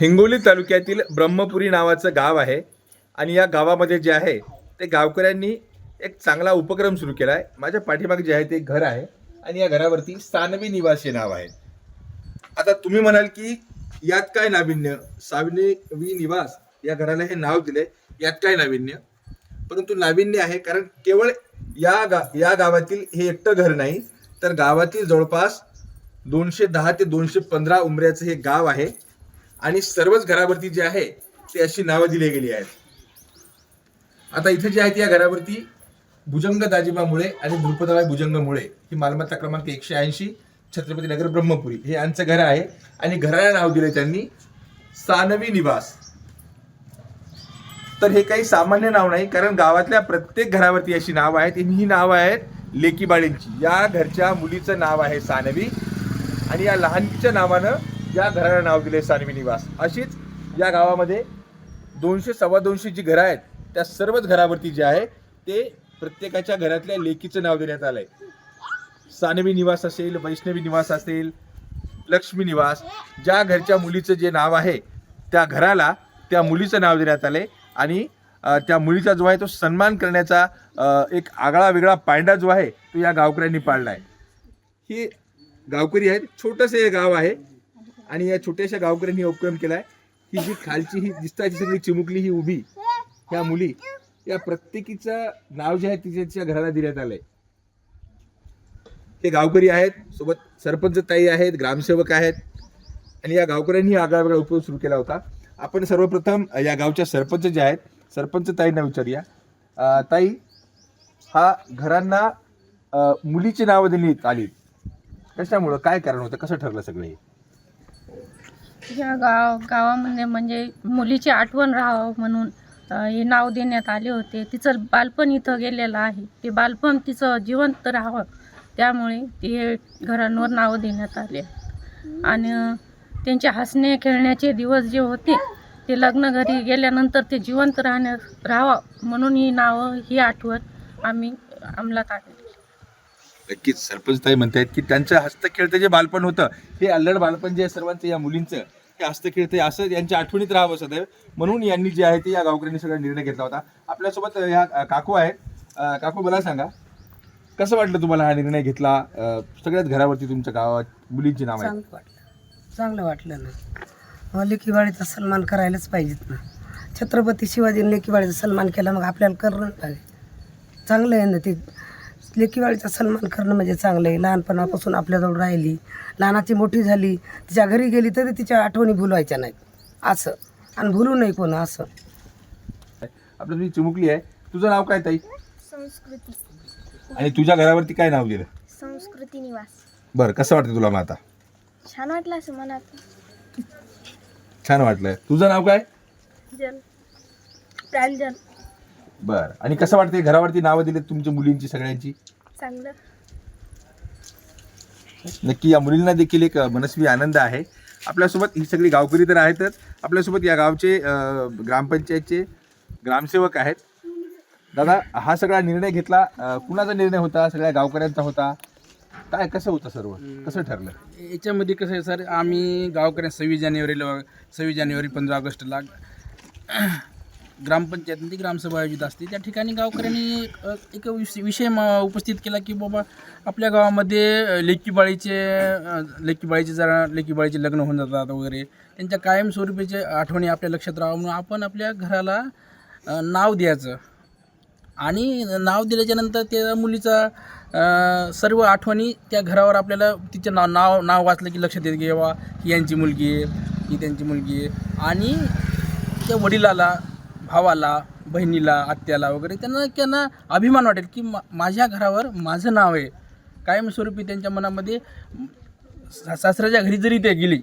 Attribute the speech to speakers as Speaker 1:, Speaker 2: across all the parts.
Speaker 1: हिंगोली तालुक्यातील ब्रह्मपुरी नावाचं गाव आहे आणि या गावामध्ये जे आहे ते गावकऱ्यांनी एक चांगला उपक्रम सुरू केला आहे. माझ्या पाठीमागे जे आहे ते एक घर आहे आणि या घरावरती सानवी निवास हे नाव आहे. आता तुम्ही म्हणाल की यात काय नाविन्य, सानवी निवास या घराला हे नाव दिले, यात काय नाविन्य? परंतु नाविन्य आहे, कारण केवळ या गावातील हे एकटं घर नाही, तर गावातील जवळपास 210 ते 215 उमऱ्याचं हे गाव आहे आणि सर्वच घरावरती जे आहे ते अशी नावं दिली गेली आहेत. आता इथे जे आहेत या घरावरती भुजंग दाजीबामुळे आणि द्रुपदाबाई भुजंगमुळे ही मालमत्ता क्रमांक 180 छत्रपती नगर ब्रह्मपुरी हे यांचं घर आहे आणि घराला नाव दिले त्यांनी सानवी निवास. तर हे काही सामान्य नाव नाही, कारण गावातल्या प्रत्येक घरावरती अशी नाव आहेत. ही नाव आहेत लेकीबाळींची. या घरच्या मुलीचं नाव आहे सानवी आणि या लहानच्या नावानं या घराला नाव दिले सानवी निवास. अशीच या गावामध्ये 200 सव्वा 200 जी घरं आहेत त्या सर्वच घरावरती जे आहे ते प्रत्येकाच्या घरातल्या लेकीचं नाव देण्यात आलंय. सानवी निवास असेल, वैष्णवी निवास असेल, लक्ष्मी निवास, ज्या घरच्या मुलीचं जे नाव आहे त्या घराला त्या मुलीचं नाव देण्यात आलंय आणि त्या मुलीचा जो आहे तो सन्मान करण्याचा एक आगळा वेगळा पायंडा जो आहे तो या गावकऱ्यांनी पाळलाय. ही गावकरी आहेत, छोटंसं हे गाव आहे आणि या छोट्याशा गावकऱ्यांनी उपक्रम केलाय. ही जी खालची ही दिसताची सगळी चिमुकली ही उभी ह्या मुली, या प्रत्येकीचं नाव जे आहे तिच्या घराला देण्यात आलंय. हे गावकरी आहेत, सोबत सरपंच ताई आहेत, ग्रामसेवक आहेत आणि या गावकऱ्यांनी आगळा वेगळा उपक्रम सुरू केला होता. आपण सर्वप्रथम या गावच्या सरपंच जे आहेत सरपंच ताईंना विचारूया. ताई, हा घरांना मुलीची नावं देण्यात आली, कशामुळं, काय कारण होतं, कसं ठरलं सगळं हे?
Speaker 2: या गावामध्ये म्हणजे मुलीची आठवण राहावं म्हणून हे नाव देण्यात आले होते. तिचं बालपण इथं गेलेलं आहे, ते बालपण तिचं जिवंत राहावं त्यामुळे ते घरांवर नावं देण्यात आले. आणि त्यांचे हसणे खेळण्याचे दिवस जे होते ते लग्न घरी गेल्यानंतर ते जिवंत राहावं म्हणून ही नावं, ही आठवण आम्ही अंमलात आणली.
Speaker 1: नक्कीच सरपंच ताई म्हणतायत की त्यांचं हस्तखेळतं जे बालपण होतं हे अल्लड बालपण जे सर्वांचं या मुलींचं हे हस्तखेळतं असं यांच्या आठवणीत राहावं सदैव, म्हणून यांनी जे आहे ते या गावकऱ्यांनी सगळा निर्णय घेतला होता. आपल्यासोबत या काकू आहेत. काकू, मला सांगा, कसं वाटलं तुम्हाला हा निर्णय घेतला? सगळ्याच घरावरती तुमच्या गावात मुलींची नाव आहे.
Speaker 3: चांगलं वाटलं ना. लेकीबाळीचा सन्मान करायलाच पाहिजेत ना. छत्रपती शिवाजीने लेकीबाळीचा सन्मान केला, मग आपल्याला करणं पाहिजे. चांगलं आहे ना ते. लेकीबाळीचा सन्मान करणं म्हणजे चांगलं आहे. लहानपणापासून आपल्याजवळ राहिली, लहानाची मोठी झाली, तिच्या घरी गेली तरी तिच्या आठवणी भुलवायच्या नाहीत असं, आणि भुलू नाही कोण असं.
Speaker 1: आपलं तुझी चिमुकली आहे, तुझं नाव काय ताई?
Speaker 4: संस्कृती.
Speaker 1: आणि तुझ्या घरावरती काय नाव दिलं?
Speaker 4: संस्कृती निवास.
Speaker 1: बरं, कसं वाटतं तुला मग आता?
Speaker 4: छान वाटलं असं मनात.
Speaker 1: छान वाटलंय. तुझं नाव काय?
Speaker 4: जल प्रांजल.
Speaker 1: बरं, आणि कसं वाटतंय घरावरती नावं दिलेत तुमच्या मुलींची सगळ्यांची?
Speaker 4: चांगलं.
Speaker 1: नक्की या मुलींना देखील एक मनस्वी आनंद आहे. आपल्यासोबत ही सगळी गावकरी तर आहेतच, आपल्यासोबत या गावचे ग्रामपंचायतचे ग्रामसेवक आहेत. दादा, हा सगळा निर्णय घेतला, कुणाचा निर्णय होता? सगळ्या गावकऱ्यांचा होता? काय, कसं होतं, सर्व कसं ठरलं?
Speaker 5: याच्यामध्ये कसं आहे सर, आम्ही गावकऱ्या 26 जानेवारी 15 ऑगस्टला ग्रामपंचायतमध्ये ग्रामसभा आयोजित असते. त्या ठिकाणी गावकऱ्यांनी एक विषय उपस्थित केला की बाबा आपल्या गावामध्ये लेकीबाळीचे लग्न होऊन जातात वगैरे, त्यांच्या कायमस्वरूपीचे आठवणी आपल्या लक्षात राहावं म्हणून आपण आपल्या घराला नाव द्यायचं. आणि नाव दिल्याच्यानंतर त्या मुलीचा सर्व आठवणी त्या घरावर आपल्याला तिचं नाव वाचलं की लक्षात येतं की बाबा ही यांची मुलगी आहे, ही त्यांची मुलगी आहे. आणि त्या वडिलाला, भावाला, बहिणीला, आत्याला वगैरे त्यांना अभिमान वाटेल की माझ्या घरावर माझं नाव आहे. कायमस्वरूपी त्यांच्या मनामध्ये सासऱ्याच्या घरी जरी ते गेली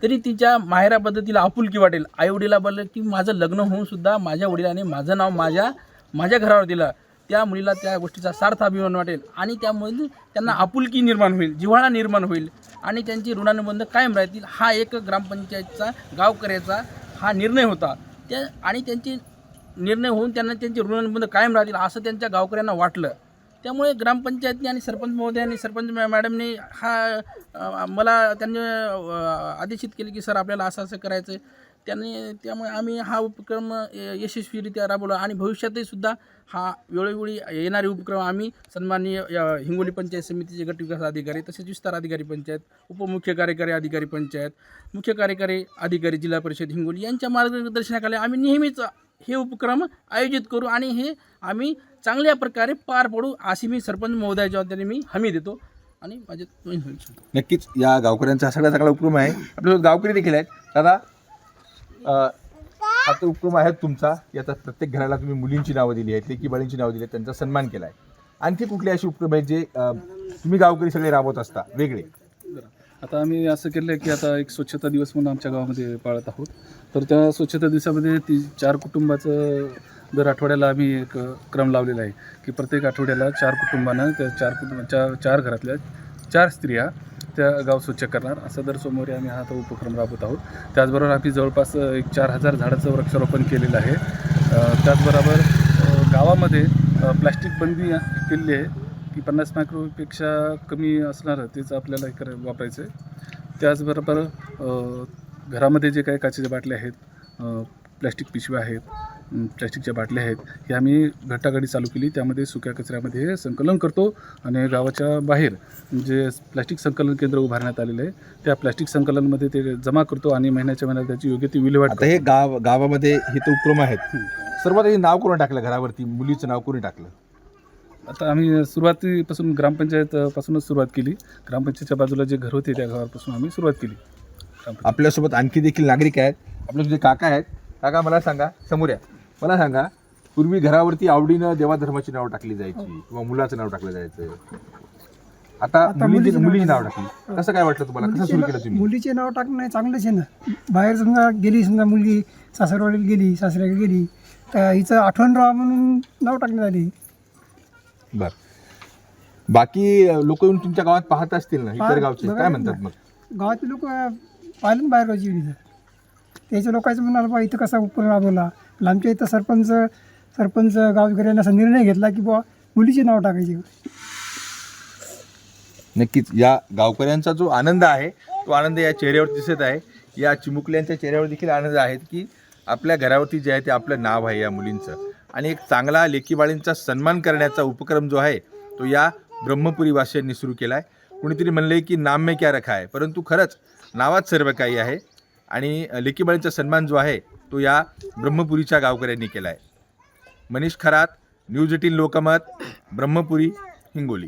Speaker 5: तरी तिच्या माहेरा पद्धतीला आपुलकी वाटेल. आईवडिला बोललं की माझं लग्न होऊन सुद्धा माझ्या वडिलाने माझं नाव माझ्या घरावर दिलं. त्या मुलीला त्या गोष्टीचा सार्थ अभिमान वाटेल आणि त्यामुळे त्यांना आपुलकी निर्माण होईल, जिव्हाळा निर्माण होईल आणि त्यांची ऋणानुबंध कायम राहतील. हा एक ग्रामपंचायतचा, गावकऱ्याचा हा निर्णय होता. आणि त्यांचे निर्णय होऊन त्यांना त्यांचे ऋणानुबंध कायम राहतील असं त्यांच्या गावकऱ्यांना वाटलं. त्यामुळे ग्रामपंचायतने आणि सरपंच महोदयांनी, सरपंच मॅडमने त्यांनी आदेशित केले की सर आपल्याला असं करायचं आहे. त्यामुळे आम्ही हा उपक्रम यशस्वीरित्या राबवला आणि भविष्यातही सुद्धा हा वेळोवेळी येणारे उपक्रम आम्ही सन्माननीय या हिंगोली पंचायत समितीचे गट विकास अधिकारी तसेच विस्तार अधिकारी पंचायत, उपमुख्य कार्यकारी अधिकारी पंचायत, मुख्य कार्यकारी अधिकारी जिल्हा परिषद हिंगोली यांच्या मार्गदर्शनाखाली आम्ही नेहमीच हे उपक्रम आयोजित करू आणि हे आम्ही चांगल्या प्रकारे पार पाडू अशी मी सरपंच महोदयाच्या वतीने मी हमी देतो आणि माझे
Speaker 1: नक्कीच या गावकऱ्यांचा हा सगळ्यात चांगला उपक्रम आहे. आपल्यासोबत गावकरी देखील आहेत. दादा, हा तो उपक्रम आहे तुमचा, याचा प्रत्येक घराला तुम्ही मुलींची नावं दिली आहेत, लेकी बाळींची नावं दिली आहेत, त्यांचा सन्मान केला आहे. आणखी कुठले असे उपक्रम आहेत जे तुम्ही गावकरी सगळे राबवत असता वेगळे?
Speaker 6: आता आम्ही असं केलं आहे की आता एक स्वच्छता दिवस म्हणून आमच्या गावामध्ये पाळत आहोत. तर त्या स्वच्छता दिवसामध्ये 4 कुटुंबाचं दर आठवड्याला आम्ही एक क्रम लावलेला आहे की प्रत्येक आठवड्याला 4 कुटुंबांना त्या 4 घरातल्या 4 स्त्रिया त्या गाव स्वच्छ करणार असा दर सोमवारी आम्ही हा तो उपक्रम राबवत आहोत. त्याचबरोबर आम्ही जवळपास एक 4000 झाडाचं वृक्षारोपण केलेलं आहे. त्याचबरोबर गावामध्ये प्लॅस्टिक बंदी केलेली आहे की 50 मायक्रोपेक्षा कमी असणारं तेच आपल्याला वापरायचं आहे. त्याचबरोबर घरामध्ये जे काही काचेच्या बाटल्या आहेत, प्लॅस्टिक पिशव्या आहेत, प्लॅस्टिकच्या बाटल्या आहेत, हे आम्ही घटागाडी चालू केली. त्यामध्ये सुक्या कचऱ्यामध्ये संकलन करतो आणि गावाच्या बाहेर जे प्लॅस्टिक संकलन केंद्र उभारण्यात आलेलं आहे त्या प्लॅस्टिक संकलनमध्ये ते जमा करतो आणि महिन्याच्या महिन्यात त्याची योग्य ती विल्हेवाट
Speaker 1: आता हे गावामध्ये हे तो उपक्रम आहेत. सर्वात आधी नाव कोणी टाकलं घरावरती? मुलीचं नाव कोणी टाकलं?
Speaker 6: आता आम्ही सुरुवातीपासून ग्रामपंचायतपासूनच सुरुवात केली. ग्रामपंचायतच्या बाजूला जे घर होते त्या घरापासून आम्ही सुरुवात केली.
Speaker 1: आपल्यासोबत आणखी देखील नागरिक आहेत. आपले जे काका आहेत, काका मला सांगा, समोर या, मला सांगा, पूर्वी घरावरती आवडीनं देवाधर्माची नाव टाकली जायची किंवा मुलाचं नाव टाकलं जायचं, आता मुलीची नाव टाकली. कसं काय वाटलं तुम्हाला? कसं सुरू केलं तुम्ही?
Speaker 7: मुलीचे नाव टाकणं चांगलंच आहे ना. बाहेर समजा गेली, समजा मुलगी सासरवाडीला गेली, सासऱ्याकडे गेली, तर हिचं आठवण राहा म्हणून नाव टाकण्यात आली.
Speaker 1: बर, बाकी लोक येऊन तुमच्या गावात पाहत असतील ना, इतर गावचे काय म्हणतात मग?
Speaker 7: गावातले लोक पाहिले ना बाहेर गावची इथं, त्याच्या लोकांचं म्हणाल बा इथं कसा उपक्रम राबवला. आमच्या इथं सरपंच गावकऱ्यांना असा निर्णय घेतला की बुवा मुलीचे नाव टाकायचे.
Speaker 1: नक्कीच या गावकऱ्यांचा जो आनंद आहे तो आनंद या चेहऱ्यावर दिसत आहे. या चिमुकल्यांच्या चेहऱ्यावर देखील आनंद आहे की आपल्या घरावरती जे आहे ते आपलं नाव आहे या मुलींचं, आणि एक चांगला लेकीबाळींचा सन्मान करण्याचा उपक्रम जो आहे तो या ब्रह्मपुरी वासियांनी सुरू केला आहे. कुणीतरी म्हणले की नाम में क्या रखा आहे, परंतु खरंच नावात सर्व काही आहे आणि लेकीबाळींचा सन्मान जो आहे तो या ब्रह्मपुरीच्या गावकऱ्यांनी केला आहे. मनीष खरात, न्यूज 18 लोकमत, ब्रह्मपुरी, हिंगोली.